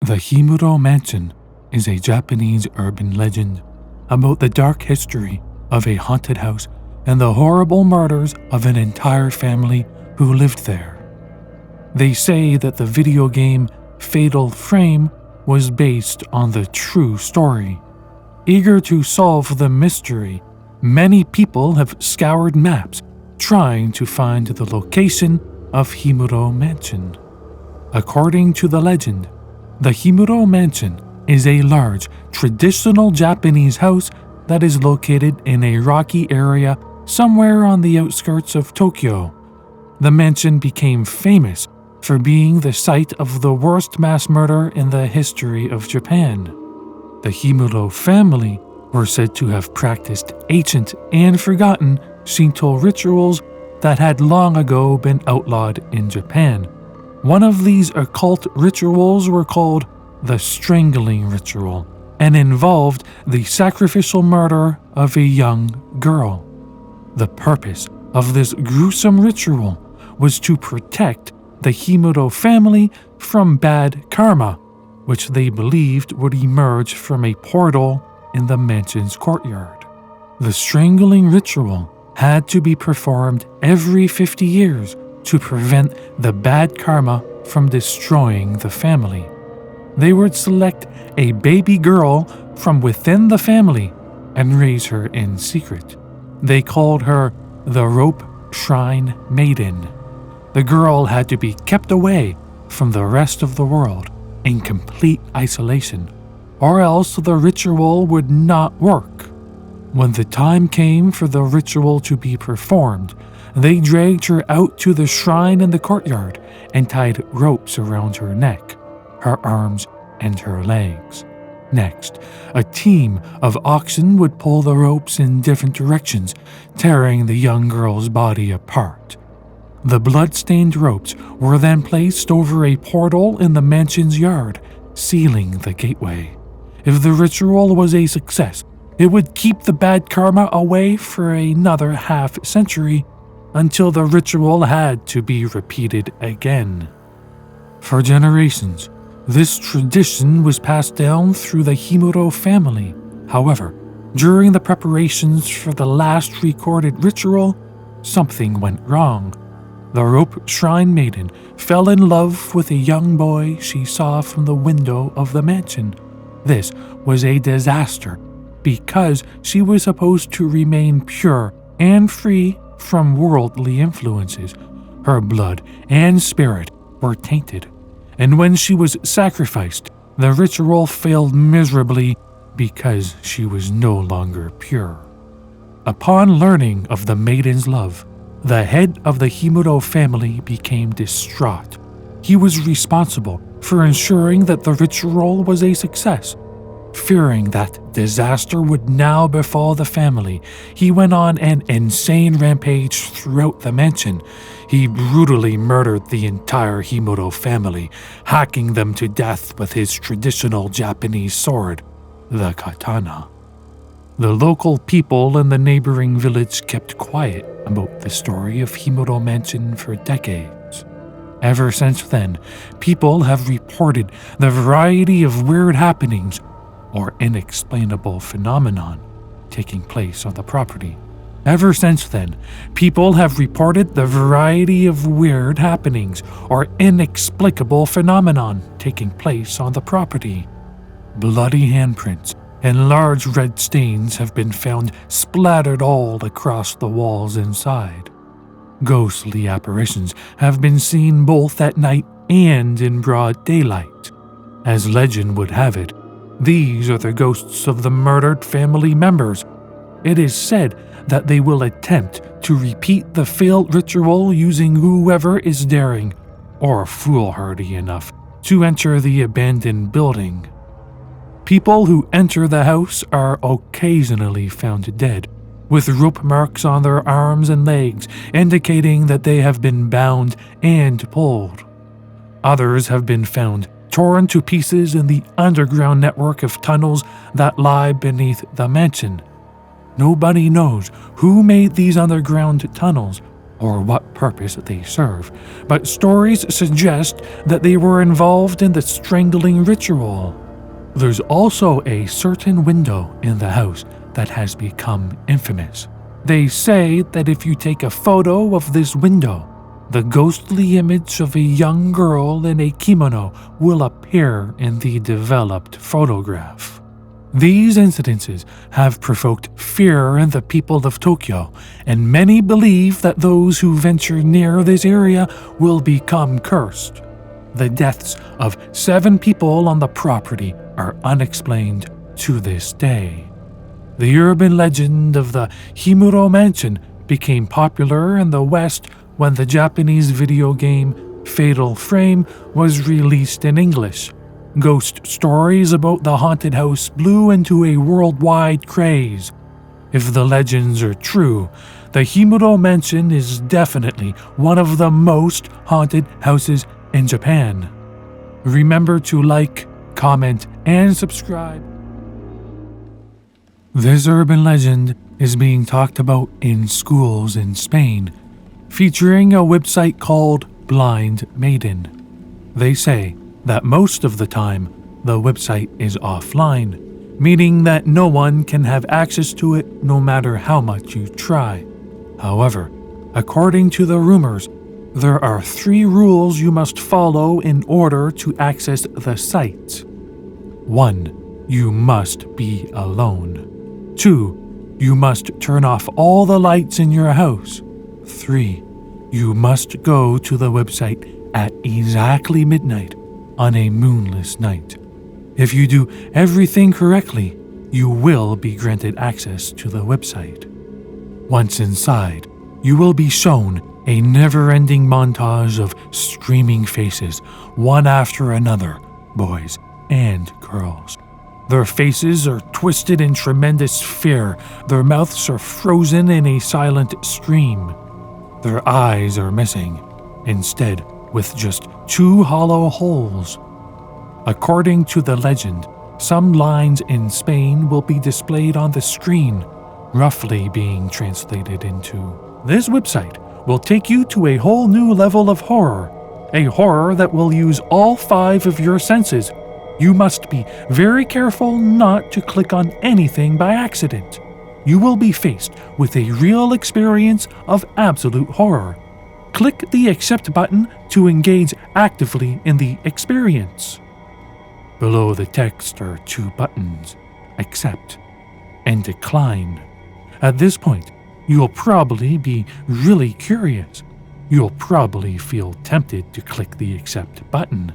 The Himuro Mansion is a Japanese urban legend about the dark history of a haunted house and the horrible murders of an entire family who lived there. They say that the video game Fatal Frame was based on the true story. Eager to solve the mystery, many people have scoured maps trying to find the location of Himuro Mansion. According to the legend, the Himuro Mansion is a large, traditional Japanese house that is located in a rocky area somewhere on the outskirts of Tokyo. The mansion became famous for being the site of the worst mass murder in the history of Japan. The Himuro family were said to have practiced ancient and forgotten Shinto rituals that had long ago been outlawed in Japan. One of these occult rituals were called the Strangling Ritual and involved the sacrificial murder of a young girl. The purpose of this gruesome ritual was to protect the Himuro family from bad karma, which they believed would emerge from a portal in the mansion's courtyard. The strangling ritual had to be performed every 50 years to prevent the bad karma from destroying the family. They would select a baby girl from within the family and raise her in secret. They called her the Rope Shrine Maiden. The girl had to be kept away from the rest of the world in complete isolation, or else the ritual would not work. When the time came for the ritual to be performed, they dragged her out to the shrine in the courtyard and tied ropes around her neck, her arms, and her legs. Next, a team of oxen would pull the ropes in different directions, tearing the young girl's body apart. The blood-stained ropes were then placed over a portal in the mansion's yard, sealing the gateway. If the ritual was a success, it would keep the bad karma away for another half-century until the ritual had to be repeated again. For generations, this tradition was passed down through the Himuro family. However, during the preparations for the last recorded ritual, something went wrong. The Rope Shrine Maiden fell in love with a young boy she saw from the window of the mansion. This was a disaster because she was supposed to remain pure and free from worldly influences. Her blood and spirit were tainted, and when she was sacrificed, the ritual failed miserably because she was no longer pure. Upon learning of the maiden's love, the head of the Himuro family became distraught. He was responsible for ensuring that the ritual was a success. Fearing that disaster would now befall the family, he went on an insane rampage throughout the mansion. He brutally murdered the entire Himuro family, hacking them to death with his traditional Japanese sword, the katana. The local people in the neighboring village kept quiet about the story of Himuro Mansion for decades. Ever since then, people have reported the variety of weird happenings or inexplainable phenomenon taking place on the property. Ever since then, people have reported the variety of weird happenings or inexplicable phenomenon taking place on the property. Bloody handprints and large red stains have been found splattered all across the walls inside. Ghostly apparitions have been seen both at night and in broad daylight. As legend would have it, these are the ghosts of the murdered family members. It is said that they will attempt to repeat the failed ritual using whoever is daring or foolhardy enough to enter the abandoned building. People who enter the house are occasionally found dead, with rope marks on their arms and legs indicating that they have been bound and pulled. Others have been found torn to pieces in the underground network of tunnels that lie beneath the mansion. Nobody knows who made these underground tunnels or what purpose they serve, but stories suggest that they were involved in the strangling ritual. There's also a certain window in the house that has become infamous. They say that if you take a photo of this window, the ghostly image of a young girl in a kimono will appear in the developed photograph. These incidences have provoked fear in the people of Tokyo, and many believe that those who venture near this area will become cursed. The deaths of 7 people on the property are unexplained to this day. The urban legend of the Himuro Mansion became popular in the West when the Japanese video game Fatal Frame was released in English. Ghost stories about the haunted house blew into a worldwide craze. If the legends are true, the Himuro Mansion is definitely one of the most haunted houses in Japan. Remember to like, comment, and subscribe. This urban legend is being talked about in schools in Spain, featuring a website called Blind Maiden. They say that most of the time, the website is offline, meaning that no one can have access to it no matter how much you try. However, according to the rumors, there are 3 rules you must follow in order to access the site. 1. You must be alone. 2. You must turn off all the lights in your house. 3. You must go to the website at exactly midnight on a moonless night. If you do everything correctly, you will be granted access to the website. Once inside, you will be shown a never-ending montage of screaming faces, one after another, boys and girls. Their faces are twisted in tremendous fear, their mouths are frozen in a silent scream. Their eyes are missing, instead with just 2 hollow holes. According to the legend, some lines in Spain will be displayed on the screen, roughly being translated into, "This website will take you to a whole new level of horror, a horror that will use all 5 of your senses. You must be very careful not to click on anything by accident. You will be faced with a real experience of absolute horror. Click the accept button to engage actively in the experience." Below the text are 2 buttons, accept and decline. At this point, you'll probably be really curious. You'll probably feel tempted to click the accept button.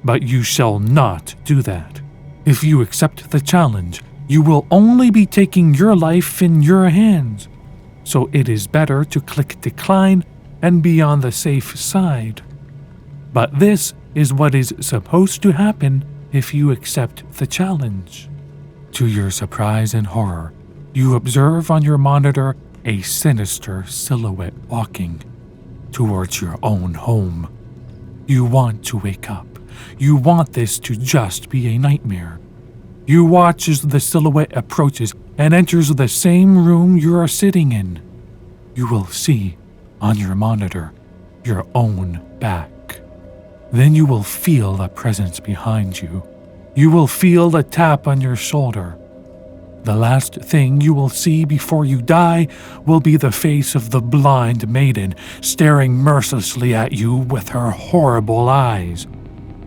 But you shall not do that. If you accept the challenge, you will only be taking your life in your hands. So it is better to click decline and be on the safe side. But this is what is supposed to happen if you accept the challenge. To your surprise and horror, you observe on your monitor a sinister silhouette walking towards your own home. You want to wake up. You want this to just be a nightmare. You watch as the silhouette approaches and enters the same room you are sitting in. You will see, on your monitor, your own back. Then you will feel a presence behind you. You will feel a tap on your shoulder. The last thing you will see before you die will be the face of the blind maiden staring mercilessly at you with her horrible eyes.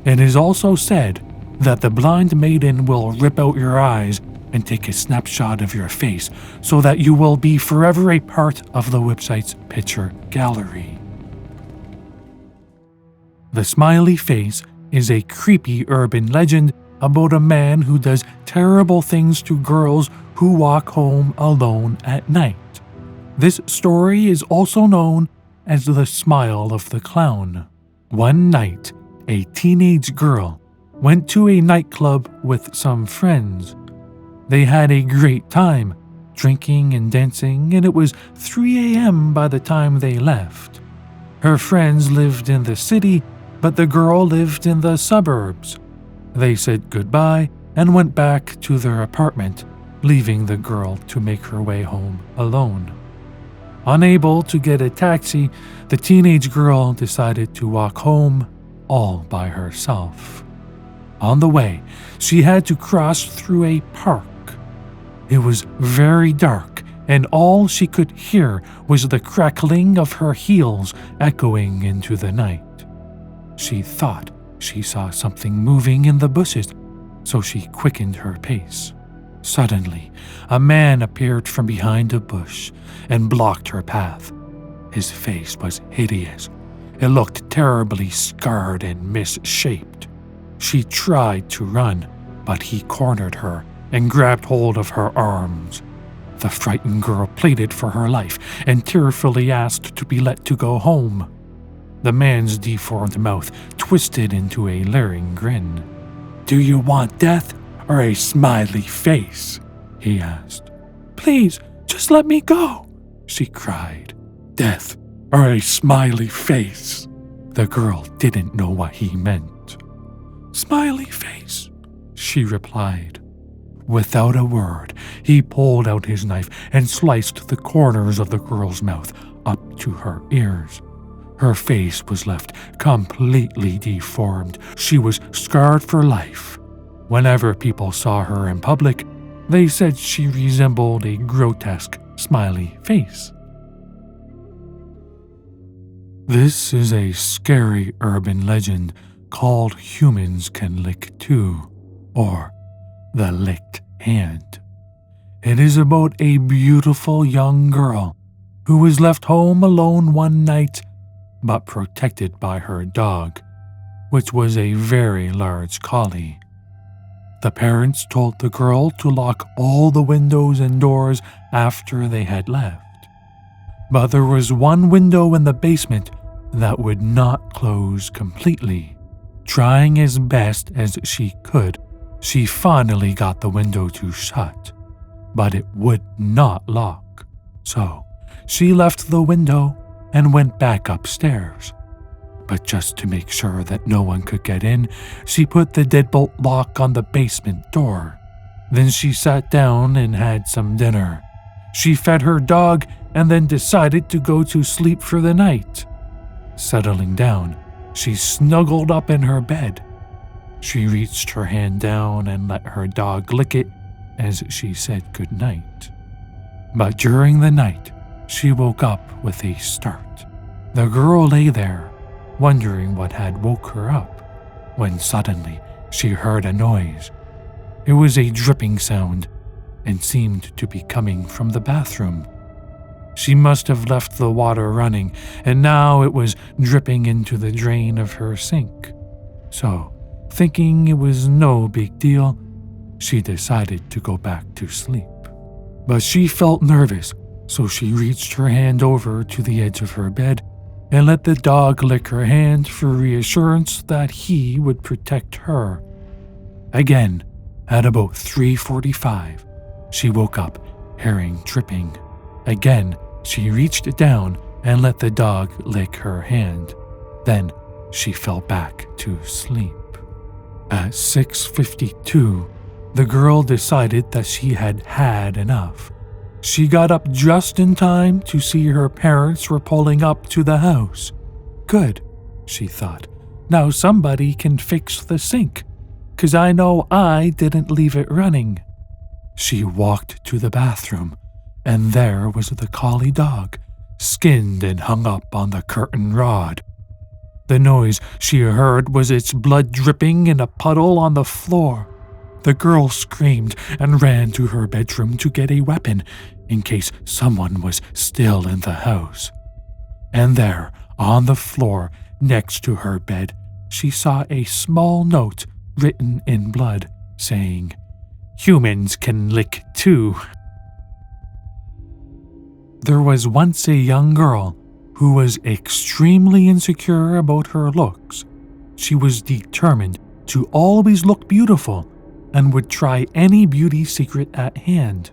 It is also said that the blind maiden will rip out your eyes and take a snapshot of your face so that you will be forever a part of the website's picture gallery. The smiley face is a creepy urban legend about a man who does terrible things to girls who walk home alone at night. This story is also known as the smile of the clown. One night, a teenage girl went to a nightclub with some friends. They had a great time, drinking and dancing, and it was 3 a.m. by the time they left. Her friends lived in the city, but the girl lived in the suburbs. They said goodbye and went back to their apartment, leaving the girl to make her way home alone. Unable to get a taxi, the teenage girl decided to walk home all by herself. On the way, she had to cross through a park. It was very dark, and all she could hear was the crackling of her heels echoing into the night. She thought she saw something moving in the bushes, so she quickened her pace. Suddenly, a man appeared from behind a bush and blocked her path. His face was hideous. It looked terribly scarred and misshaped. She tried to run, but he cornered her and grabbed hold of her arms. The frightened girl pleaded for her life and tearfully asked to be let to go home. The man's deformed mouth twisted into a leering grin. "Do you want death or a smiley face?" he asked. "Please, just let me go," she cried. "Death or a smiley face?" The girl didn't know what he meant. "Smiley face," she replied. Without a word, he pulled out his knife and sliced the corners of the girl's mouth up to her ears. Her face was left completely deformed. She was scarred for life. Whenever people saw her in public, they said she resembled a grotesque smiley face. This is a scary urban legend called Humans Can Lick Too, or The Licked Hand. It is about a beautiful young girl who was left home alone one night but protected by her dog, which was a very large collie. The parents told the girl to lock all the windows and doors after they had left. But there was one window in the basement that would not close completely. Trying as best as she could, she finally got the window to shut, but it would not lock. So she left the window and went back upstairs. But just to make sure that no one could get in, she put the deadbolt lock on the basement door. Then she sat down and had some dinner. She fed her dog and then decided to go to sleep for the night. Settling down, she snuggled up in her bed. She reached her hand down and let her dog lick it as she said goodnight. But during the night, she woke up with a start. The girl lay there, wondering what had woke her up, when suddenly she heard a noise. It was a dripping sound and seemed to be coming from the bathroom. She must have left the water running, and now it was dripping into the drain of her sink. So, thinking it was no big deal, she decided to go back to sleep. But she felt nervous, so she reached her hand over to the edge of her bed and let the dog lick her hand for reassurance that he would protect her. Again, at about 3:45, she woke up, hearing dripping. Again, she reached down and let the dog lick her hand. Then she fell back to sleep. At 6:52, the girl decided that she had had enough. She got up just in time to see her parents were pulling up to the house. Good, she thought. Now somebody can fix the sink, 'cause I know I didn't leave it running. She walked to the bathroom, and there was the collie dog, skinned and hung up on the curtain rod. The noise she heard was its blood dripping in a puddle on the floor. The girl screamed and ran to her bedroom to get a weapon in case someone was still in the house. And there, on the floor next to her bed, she saw a small note written in blood saying, "Humans can lick too." There was once a young girl who was extremely insecure about her looks. She was determined to always look beautiful and would try any beauty secret at hand.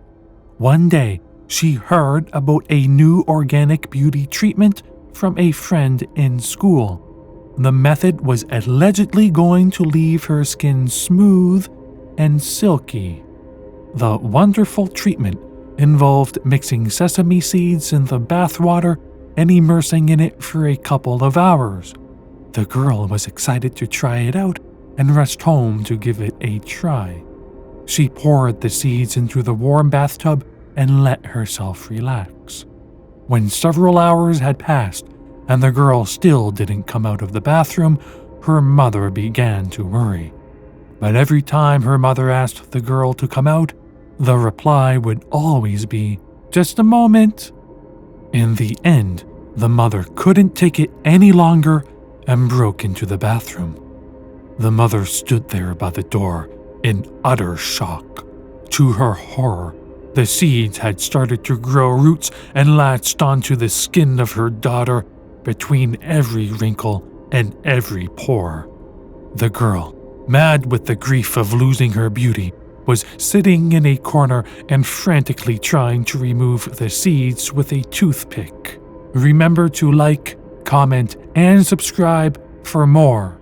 One day, she heard about a new organic beauty treatment from a friend in school. The method was allegedly going to leave her skin smooth and silky. The wonderful treatment involved mixing sesame seeds in the bathwater and immersing in it for a couple of hours. The girl was excited to try it out and rushed home to give it a try. She poured the seeds into the warm bathtub and let herself relax. When several hours had passed and the girl still didn't come out of the bathroom, her mother began to worry. But every time her mother asked the girl to come out, the reply would always be, "Just a moment." In the end, the mother couldn't take it any longer and broke into the bathroom. The mother stood there by the door in utter shock. To her horror, the seeds had started to grow roots and latched onto the skin of her daughter between every wrinkle and every pore. The girl, mad with the grief of losing her beauty, was sitting in a corner and frantically trying to remove the seeds with a toothpick. Remember to like, comment, and subscribe for more.